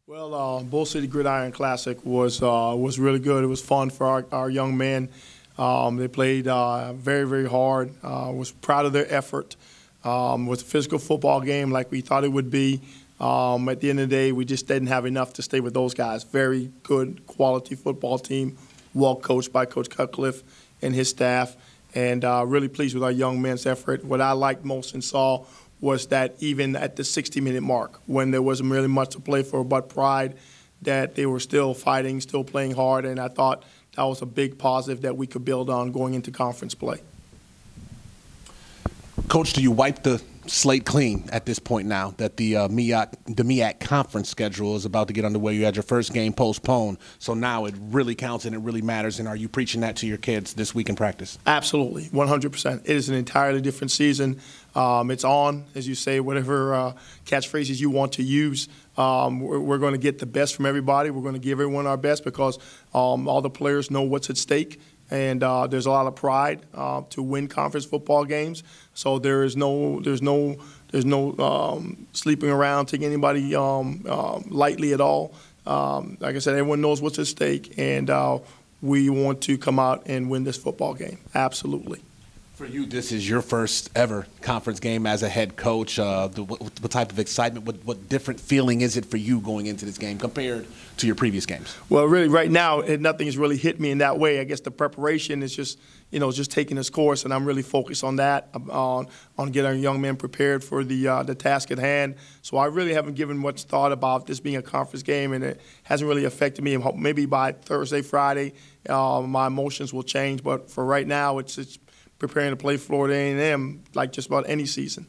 Well, Bull City Gridiron Classic was really good. It was fun for our young men. They played very, very hard. Was proud of their effort. Was a physical football game like we thought it would be. At the end of the day, we just didn't have enough to stay with those guys. Very good, quality football team, well coached by Coach Cutcliffe and his staff, and really pleased with our young men's effort. What I liked most and saw was that even at the 60-minute mark, when there wasn't really much to play for but pride, that they were still fighting, still playing hard, and I thought that was a big positive that we could build on going into conference play. Coach, do you wipe the slate clean at this point now that the MEAC conference schedule is about to get underway? You had your first game postponed, so now it really counts and it really matters. And are you preaching that to your kids this week in practice? Absolutely, 100%. It is an entirely different season. It's on, as you say, whatever catchphrases you want to use. We're going to get the best from everybody. We're going to give everyone our best because all the players know what's at stake. And there's a lot of pride to win conference football games. So there's no sleeping around, taking anybody lightly at all. Like I said, everyone knows what's at stake, and we want to come out and win this football game. Absolutely. For you, this is your first ever conference game as a head coach. What type of excitement, what different feeling is it for you going into this game compared to your previous games? Well, really, right now, nothing has really hit me in that way. I guess the preparation is just taking its course, and I'm really focused on that, on getting our young men prepared for the task at hand. So I really haven't given much thought about this being a conference game, and it hasn't really affected me. Maybe by Thursday, Friday, my emotions will change. But for right now, it's preparing to play Florida A&M like just about any season.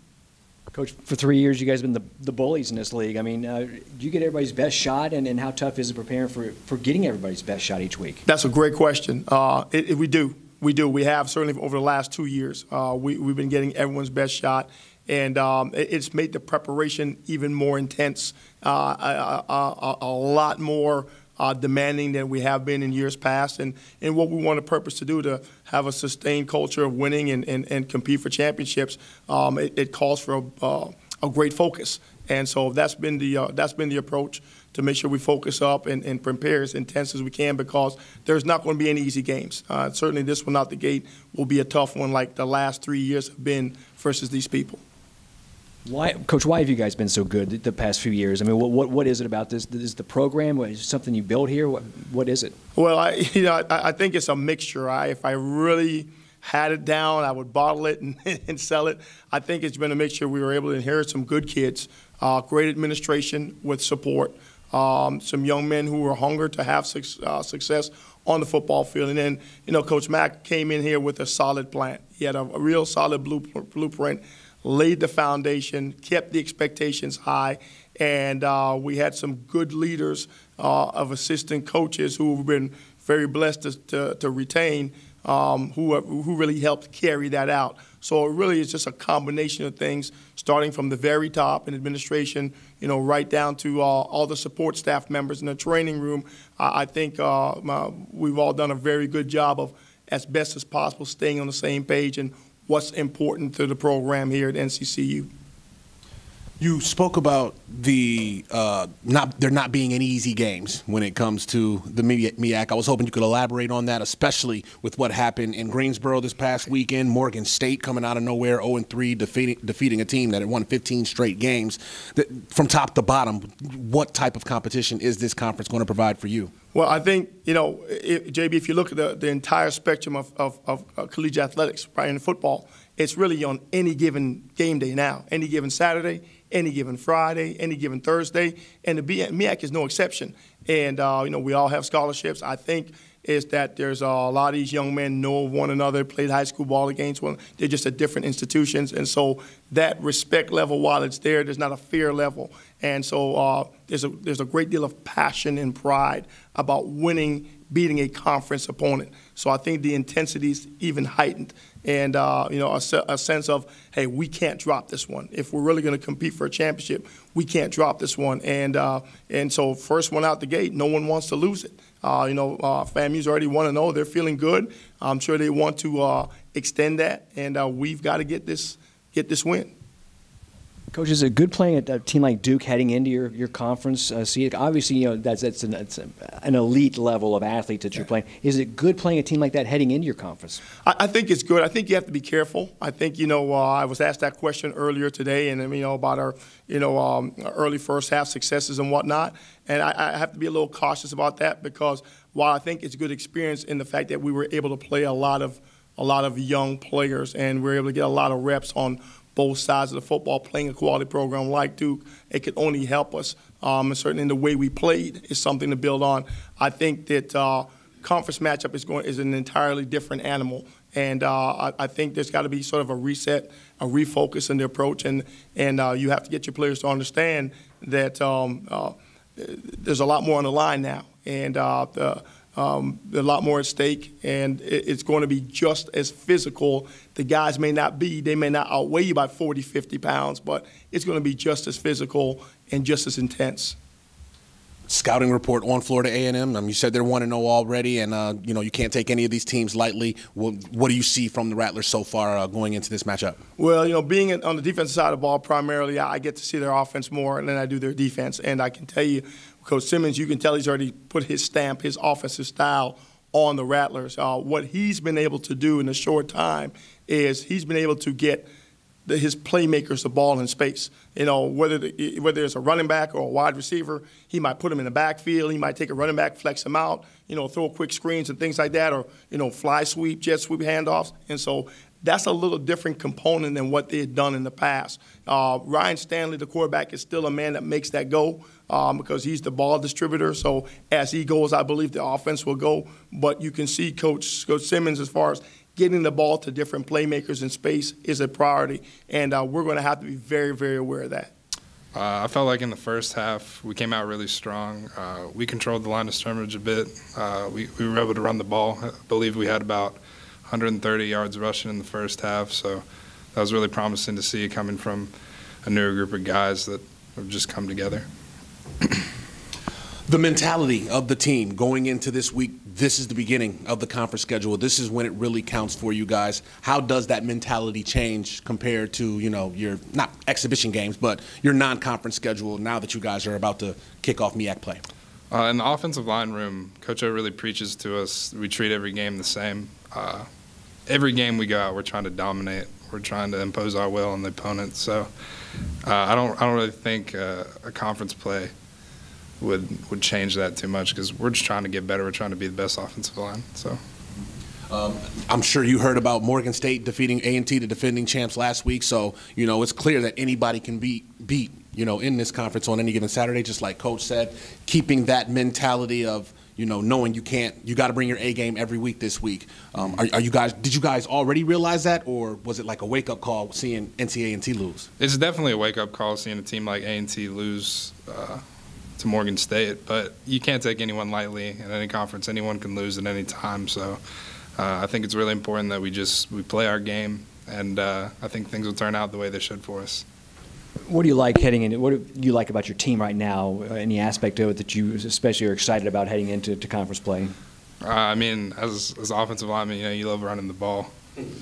Coach, for 3 years you guys have been the bullies in this league. I mean, do you get everybody's best shot, and how tough is it preparing for getting everybody's best shot each week? That's a great question. We do. We have, certainly over the last 2 years. We've been getting everyone's best shot, and it's made the preparation even more intense, a lot more demanding than we have been in years past, and what we want to purpose to do to have a sustained culture of winning and compete for championships. It calls for a great focus, and so that's been the approach, to make sure we focus up and prepare as intense as we can, because there's not going to be any easy games. Certainly this one out the gate will be a tough one, like the last 3 years have been versus these people. Coach, why have you guys been so good the past few years? I mean, what is it about this? Is the program? Is it something you built here? What is it? Well, I think it's a mixture. If I really had it down, I would bottle it and sell it. I think it's been a mixture. We were able to inherit some good kids, great administration with support, some young men who were hungry to have success on the football field. And then, Coach Mack came in here with a solid plan. He had a real solid blueprint, laid the foundation, kept the expectations high, and we had some good leaders of assistant coaches who have been very blessed to retain, who really helped carry that out. So it really is just a combination of things, starting from the very top in administration, right down to all the support staff members in the training room. I think we've all done a very good job of, as best as possible, staying on the same page and what's important to the program here at NCCU. You spoke about there not being any easy games when it comes to the MEAC. I was hoping you could elaborate on that, especially with what happened in Greensboro this past weekend. Morgan State coming out of nowhere, 0-3, defeating a team that had won 15 straight games. From top to bottom, what type of competition is this conference going to provide for you? Well, I think, JB, if you look at the entire spectrum of collegiate athletics, right, in football, it's really on any given game day now, any given Saturday, any given Friday, any given Thursday, and the MEAC is no exception. And, we all have scholarships. I think is that there's a lot of these young men know one another, played high school ball against one. They're just at different institutions. And so that respect level, while it's there's not a fear level. And so there's a great deal of passion and pride about beating a conference opponent. So I think the intensity is even heightened, and a sense of, hey, we can't drop this one. If we're really going to compete for a championship, we can't drop this one. And so first one out the gate, no one wants to lose it. FAMU's already 1-0. They're feeling good. I'm sure they want to extend that, and we've got to get this win. Coach, is it good playing at a team like Duke heading into your conference? Obviously, that's an elite level of athlete that you're playing. Is it good playing a team like that heading into your conference? I think it's good. I think you have to be careful. I think, I was asked that question earlier today, and about our, early first half successes and whatnot. And I have to be a little cautious about that because while I think it's a good experience in the fact that we were able to play a lot of young players and we were able to get a lot of reps on both sides of the football, playing a quality program like Duke, it could only help us. And certainly in the way we played is something to build on. I think that conference matchup is an entirely different animal. And I think there's got to be sort of a reset, a refocus in the approach. And you have to get your players to understand that there's a lot more on the line now. And a lot more at stake, and it's going to be just as physical. The guys may not outweigh you by 40, 50 pounds, but it's going to be just as physical and just as intense. Scouting report on Florida A&M. You said they're 1-0 already, and you can't take any of these teams lightly. What do you see from the Rattlers so far going into this matchup? Well, being on the defensive side of the ball primarily, I get to see their offense more than I do their defense, and I can tell you, Coach Simmons, you can tell he's already put his stamp, his offensive style on the Rattlers. What he's been able to do in a short time is he's been able to get his playmakers the ball in space. Whether it's a running back or a wide receiver, he might put him in the backfield. He might take a running back, flex him out, throw quick screens and things like that, or, fly sweep, jet sweep handoffs. And so that's a little different component than what they had done in the past. Ryan Stanley, the quarterback, is still a man that makes that go because he's the ball distributor. So as he goes, I believe the offense will go. But you can see Coach Simmons, as far as getting the ball to different playmakers in space, is a priority. And we're going to have to be very, very aware of that. I felt like in the first half we came out really strong. We controlled the line of scrimmage a bit. We were able to run the ball. I believe we had about 130 yards rushing in the first half, so that was really promising to see coming from a newer group of guys that have just come together. The mentality of the team going into this week, this is the beginning of the conference schedule. This is when it really counts for you guys. How does that mentality change compared to, your, not exhibition games, but your non-conference schedule now that you guys are about to kick off MEAC play? In the offensive line room, Coach O really preaches to us, we treat every game the same. Every game we go out, we're trying to dominate. We're trying to impose our will on the opponent. So I don't really think a conference play would change that too much because we're just trying to get better. We're trying to be the best offensive line. So I'm sure you heard about Morgan State defeating A&T, the defending champs, last week. So it's clear that anybody can beat in this conference on any given Saturday. Just like Coach said, keeping that mentality of knowing you got to bring your A game every week this week. Did you guys already realize that, or was it like a wake up call seeing A&T lose? It's definitely a wake up call seeing a team like A&T lose to Morgan State, but you can't take anyone lightly in any conference. Anyone can lose at any time. So I think it's really important that we play our game, and I think things will turn out the way they should for us. What do you like heading into? What do you like about your team right now? Any aspect of it that you especially are excited about heading into conference play? As offensive lineman, you love running the ball.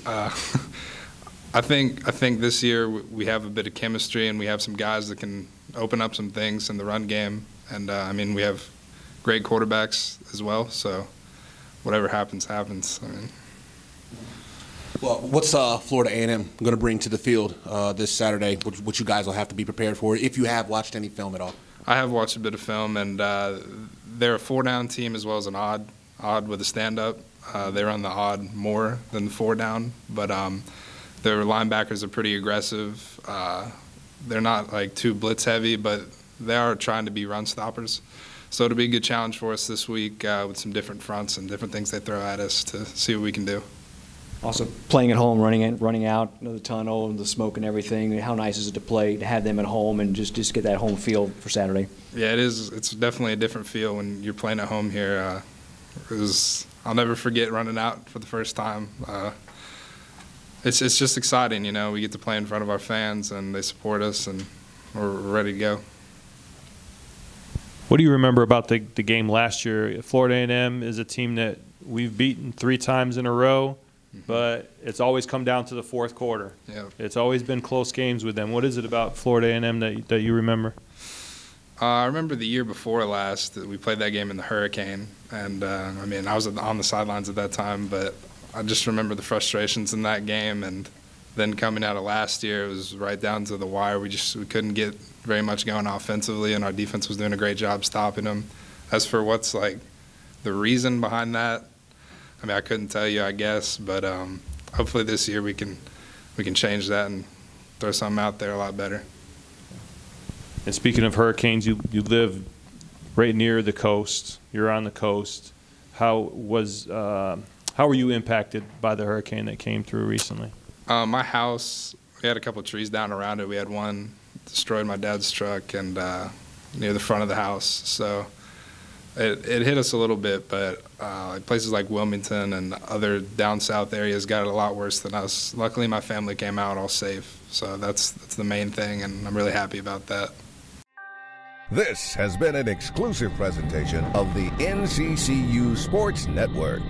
I think this year we have a bit of chemistry and we have some guys that can open up some things in the run game. And we have great quarterbacks as well. So whatever happens, happens. Well, what's Florida A&M going to bring to the field this Saturday, which you guys will have to be prepared for if you have watched any film at all? I have watched a bit of film, and they're a 4-down team as well as an odd with a stand-up. They run the odd more than the 4-down, but their linebackers are pretty aggressive. They're not like too blitz-heavy, but they are trying to be run stoppers. So it'll be a good challenge for us this week with some different fronts and different things they throw at us to see what we can do. Also, playing at home, running out the tunnel and the smoke and everything. How nice is it to have them at home and just get that home feel for Saturday? Yeah, it is. It's definitely a different feel when you're playing at home here. I'll never forget running out for the first time. It's just exciting, We get to play in front of our fans and they support us, and we're ready to go. What do you remember about the game last year? Florida A&M is a team that we've beaten 3 times in a row. but it's always come down to the fourth quarter. Yep. It's always been close games with them. What is it about Florida A&M that you remember? I remember the year before last that we played that game in the Hurricane, and I mean, I was on the sidelines at that time, but I just remember the frustrations in that game, and then coming out of last year, it was right down to the wire. We couldn't get very much going offensively, and our defense was doing a great job stopping them. As for what's like the reason behind that, I mean, I couldn't tell you, I guess, but hopefully this year we can change that and throw something out there a lot better. And speaking of hurricanes, you live right near the coast. You're on the coast. How were you impacted by the hurricane that came through recently? My house, we had a couple of trees down around it. We had one destroyed my dad's truck and near the front of the house. So it hit us a little bit, but places like Wilmington and other down south areas got it a lot worse than us. Luckily, my family came out all safe. So that's the main thing, and I'm really happy about that. This has been an exclusive presentation of the NCCU Sports Network.